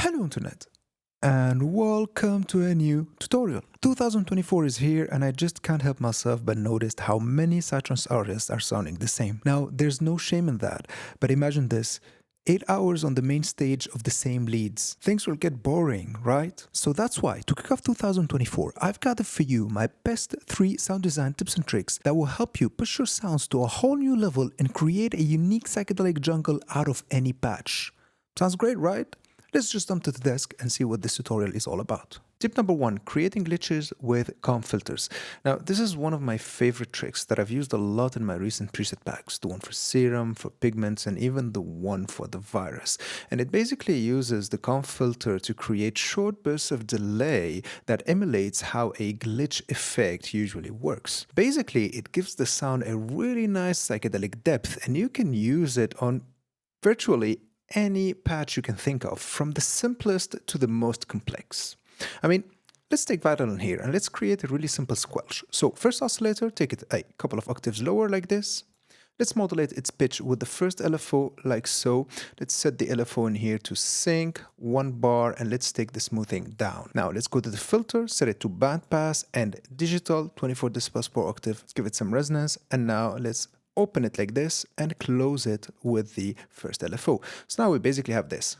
Hello Internet, and welcome to a new tutorial. 2024 is here and I just can't help myself but notice how many Psytrance artists are sounding the same. Now, there's no shame in that, but imagine this. 8 hours on the main stage of the same leads. Things will get boring, right? So that's why, to kick off 2024, I've gathered for you my best 3 sound design tips and tricks that will help you push your sounds to a whole new level and create a unique psychedelic jungle out of any patch. Sounds great, right? Let's just jump to the desk and see what this tutorial is all about. Tip number 1, creating glitches with comp filters. Now, this is one of my favorite tricks that I've used a lot in my recent preset packs. The one for serum, for pigments, and even the one for the virus. And it basically uses the comp filter to create short bursts of delay that emulates how a glitch effect usually works. Basically, it gives the sound a really nice psychedelic depth, and you can use it on virtually any patch you can think of, from the simplest to the most complex. I mean, let's take Violin here and let's create a really simple squelch. So first oscillator, take it a couple of octaves lower like this. Let's modulate its pitch with the first LFO like so. Let's set the LFO in here to sync, 1 bar, and let's take the smoothing down. Now let's go to the filter, set it to bandpass and digital, 24 decibels per octave. Let's give it some resonance, and now let's open it like this and close it with the first LFO. So now we basically have this.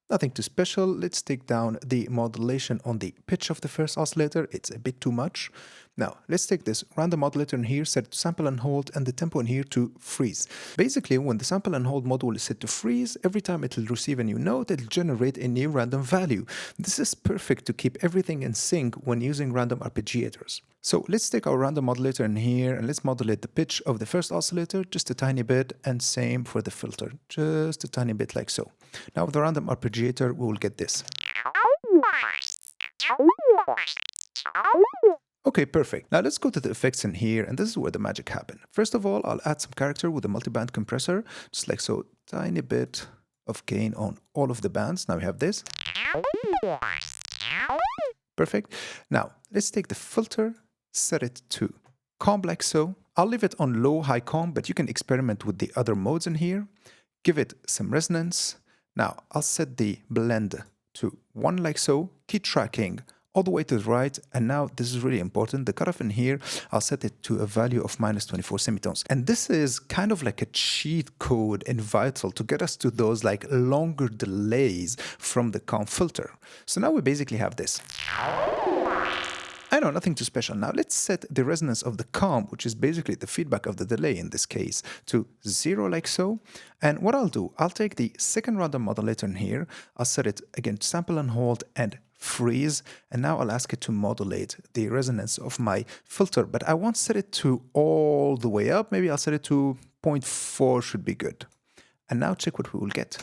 Nothing too special. Let's take down the modulation on the pitch of the first oscillator. It's a bit too much. Now, let's take this random modulator in here, set it to sample and hold, and the tempo in here to freeze. Basically, when the sample and hold module is set to freeze, every time it will receive a new note, it will generate a new random value. This is perfect to keep everything in sync when using random arpeggiators. So let's take our random modulator in here and let's modulate the pitch of the first oscillator just a tiny bit, and same for the filter, just a tiny bit like so. Now with the random arpeggiator, we will get this. Okay, perfect. Now let's go to the effects in here, and this is where the magic happens. First of all, I'll add some character with a multiband compressor, just like so, tiny bit of gain on all of the bands. Now we have this. Perfect. Now let's take the filter, set it to comp like so. I'll leave it on low, high comp, but you can experiment with the other modes in here. Give it some resonance. Now I'll set the blend to 1 like so, key tracking all the way to the right, and now this is really important, the cutoff in here, I'll set it to a value of -24 semitones. And this is kind of like a cheat code and vital to get us to those like longer delays from the comp filter. So now we basically have this. I know, nothing too special. Now let's set the resonance of the comp, which is basically the feedback of the delay in this case, to 0 like so. And what I'll do, I'll take the second random modulator in here, I'll set it again to sample and hold and freeze, and now I'll ask it to modulate the resonance of my filter, but I won't set it to all the way up. Maybe I'll set it to 0.4 should be good. And now check what we will get.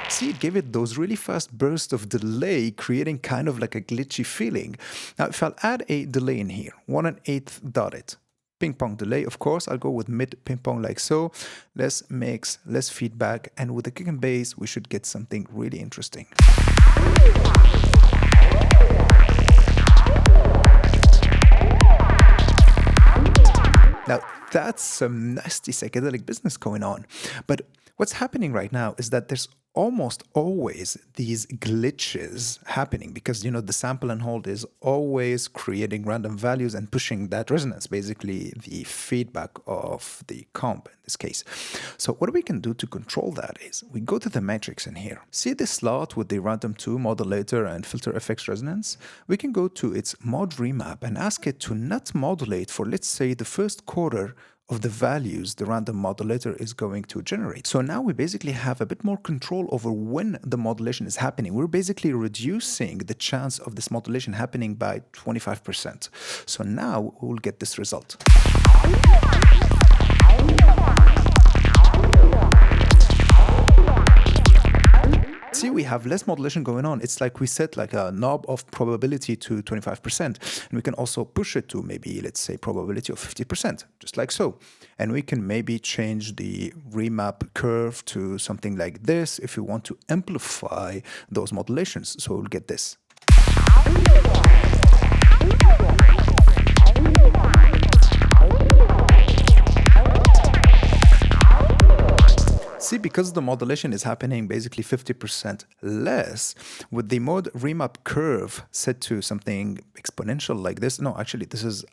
See, it gave it those really fast bursts of delay, creating kind of like a glitchy feeling. Now, if I'll add a delay in here, 1 1/8 dotted, ping pong delay, of course, I'll go with mid ping pong like so, less mix, less feedback, and with the kick and bass, we should get something really interesting. Now, that's some nasty psychedelic business going on. But what's happening right now is that there's almost always these glitches happening because, you know, the sample and hold is always creating random values and pushing that resonance, basically the feedback of the comp in this case. So what we can do to control that is we go to the matrix in here. See this slot with the random 2 modulator and filter effects resonance? We can go to its mod remap and ask it to not modulate for, let's say, the first quarter of the values the random modulator is going to generate. So now we basically have a bit more control over when the modulation is happening. We're basically reducing the chance of this modulation happening by 25%. So now we'll get this result. See, we have less modulation going on. It's like we set like a knob of probability to 25%. And we can also push it to maybe, let's say, probability of 50%, just like so. And we can maybe change the remap curve to something like this if we want to amplify those modulations. So we'll get this. see, because the modulation is happening basically 50% less, with the mode remap curve set to something exponential like this. No, actually, this is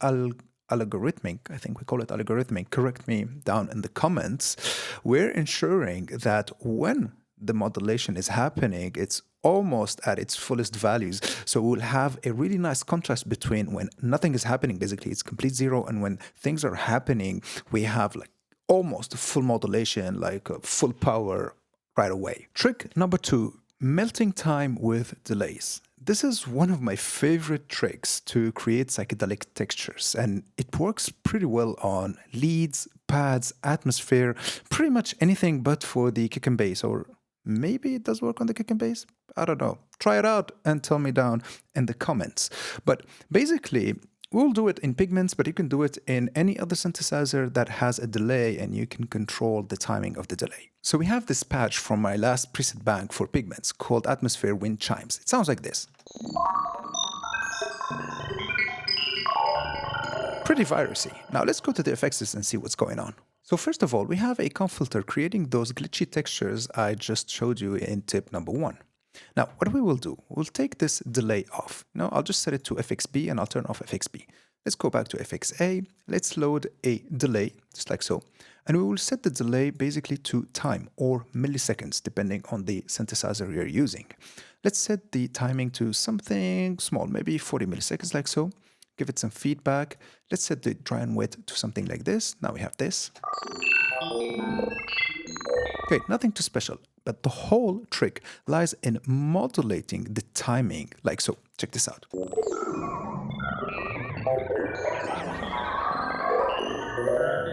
algorithmic. I think we call it algorithmic. Correct me down in the comments. We're ensuring that when the modulation is happening, it's almost at its fullest values. So we'll have a really nice contrast between when nothing is happening, basically it's complete zero, and when things are happening, we have like almost full modulation, like full power right away. Trick number 2, melting time with delays. This is one of my favorite tricks to create psychedelic textures, and it works pretty well on leads, pads, atmosphere, pretty much anything but for the kick and bass, or maybe it does work on the kick and bass. I don't know. Try it out and tell me down in the comments. But basically, we'll do it in Pigments, but you can do it in any other synthesizer that has a delay, and you can control the timing of the delay. So we have this patch from my last preset bank for Pigments called Atmosphere Wind Chimes. It sounds like this. Pretty virusy. Now let's go to the effects list and see what's going on. So first of all, we have a comp filter creating those glitchy textures I just showed you in tip number 1. Now, what we will do, we'll take this delay off. Now, I'll just set it to FXB and I'll turn off FXB. Let's go back to FXA. Let's load a delay, just like so. And we will set the delay basically to time or milliseconds, depending on the synthesizer you're using. Let's set the timing to something small, maybe 40 milliseconds, like so. Give it some feedback. Let's set the dry and wet to something like this. Now we have this. Okay, nothing too special, but the whole trick lies in modulating the timing, like so. Check this out.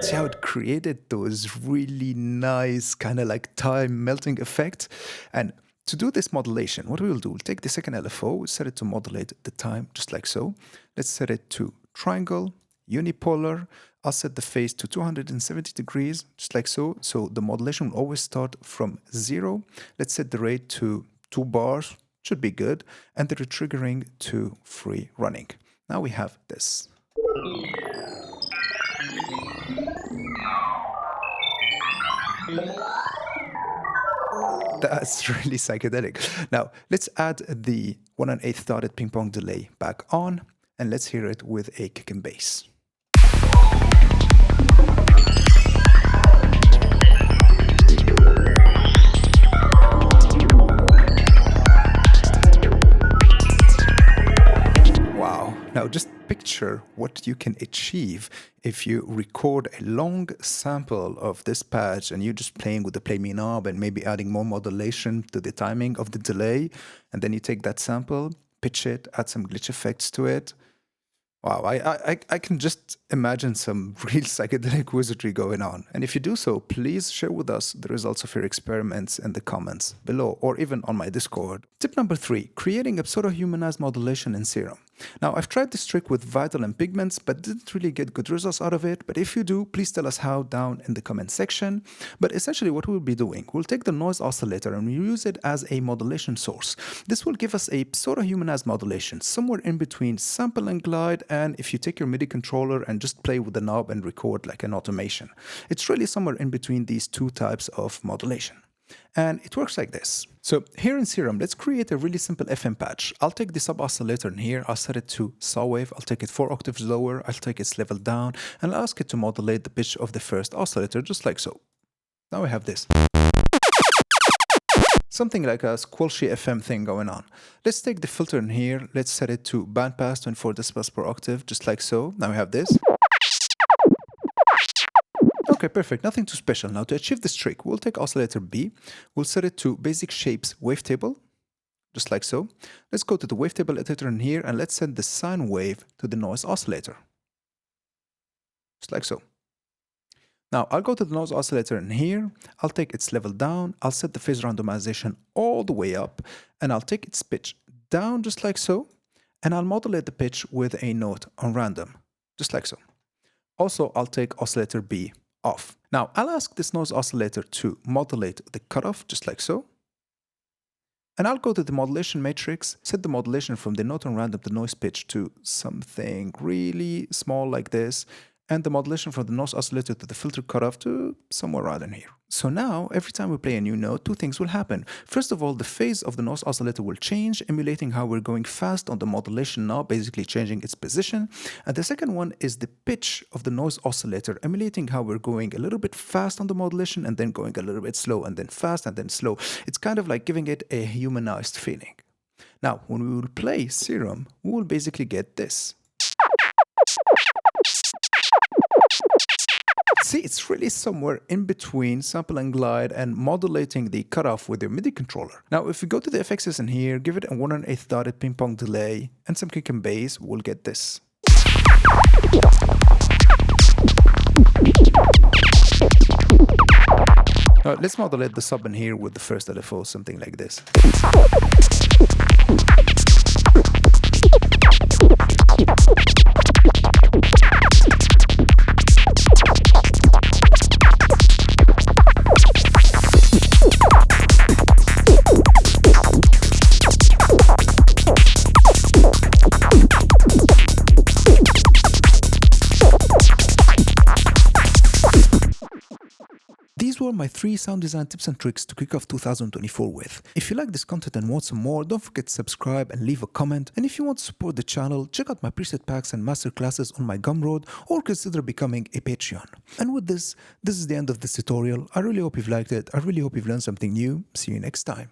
See how it created those really nice kind of like time melting effect? And to do this modulation, what we will do, we'll take the second LFO, we'll set it to modulate the time, just like so. Let's set it to triangle, unipolar. I'll set the phase to 270 degrees, just like so. So the modulation will always start from 0. Let's set the rate to 2 bars, should be good. And the retriggering to free running. Now we have this. That's really psychedelic. Now, let's add the 1 1/8 dotted ping pong delay back on, and let's hear it with a kick and bass. Wow. Now, just picture what you can achieve if you record a long sample of this patch and you're just playing with the play me knob and maybe adding more modulation to the timing of the delay, and then you take that sample, pitch it, add some glitch effects to it. Wow, I can just imagine some real psychedelic wizardry going on. And if you do so, please share with us the results of your experiments in the comments below, or even on my Discord. Tip number 3, creating a pseudo-humanized modulation in Serum. Now, I've tried this trick with Vital and Pigments, but didn't really get good results out of it. But if you do, please tell us how down in the comment section. But essentially what we'll be doing, we'll take the noise oscillator and we'll use it as a modulation source. This will give us a pseudo-humanized modulation, somewhere in between sample and glide, and if you take your MIDI controller and just play with the knob and record like an automation. It's really somewhere in between these two types of modulation. And it works like this. So here in Serum, let's create a really simple FM patch. I'll take the sub oscillator in here, I'll set it to saw wave, I'll take it 4 octaves lower, I'll take its level down, and I'll ask it to modulate the pitch of the first oscillator, just like so. Now we have this. Something like a squelchy FM thing going on. Let's take the filter in here, let's set it to bandpass 24 decibels per octave, just like so. Now we have this. Okay, perfect. Nothing too special. Now to achieve this trick, we'll take oscillator B, we'll set it to basic shapes wavetable, just like so. Let's go to the wavetable editor in here and let's set the sine wave to the noise oscillator, just like so. Now I'll go to the noise oscillator in here, I'll take its level down, I'll set the phase randomization all the way up, and I'll take its pitch down just like so, and I'll modulate the pitch with a note on random, just like so. Also, I'll take oscillator B off. Now, I'll ask this noise oscillator to modulate the cutoff, just like so. And I'll go to the modulation matrix, set the modulation from the note on random to noise pitch to something really small like this, and the modulation from the nose oscillator to the filter cutoff to somewhere right in here. So now, every time we play a new note, two things will happen. First of all, the phase of the nose oscillator will change, emulating how we're going fast on the modulation knob, basically changing its position. And the second one is the pitch of the noise oscillator, emulating how we're going a little bit fast on the modulation and then going a little bit slow and then fast and then slow. It's kind of like giving it a humanized feeling. Now, when we will play Serum, we will basically get this. See, it's really somewhere in between sample and glide and modulating the cutoff with your MIDI controller. Now, if we go to the effects in here, give it a 1 1/8 dotted ping pong delay and some kick and bass, we'll get this. Now, let's modulate the sub in here with the first LFO, something like this. These were my 3 sound design tips and tricks to kick off 2024 with. If you like this content and want some more, don't forget to subscribe and leave a comment. And if you want to support the channel, check out my preset packs and masterclasses on my Gumroad, or consider becoming a Patreon. And with this is the end of this tutorial. I really hope you've liked it. I really hope you've learned something new. See you next time.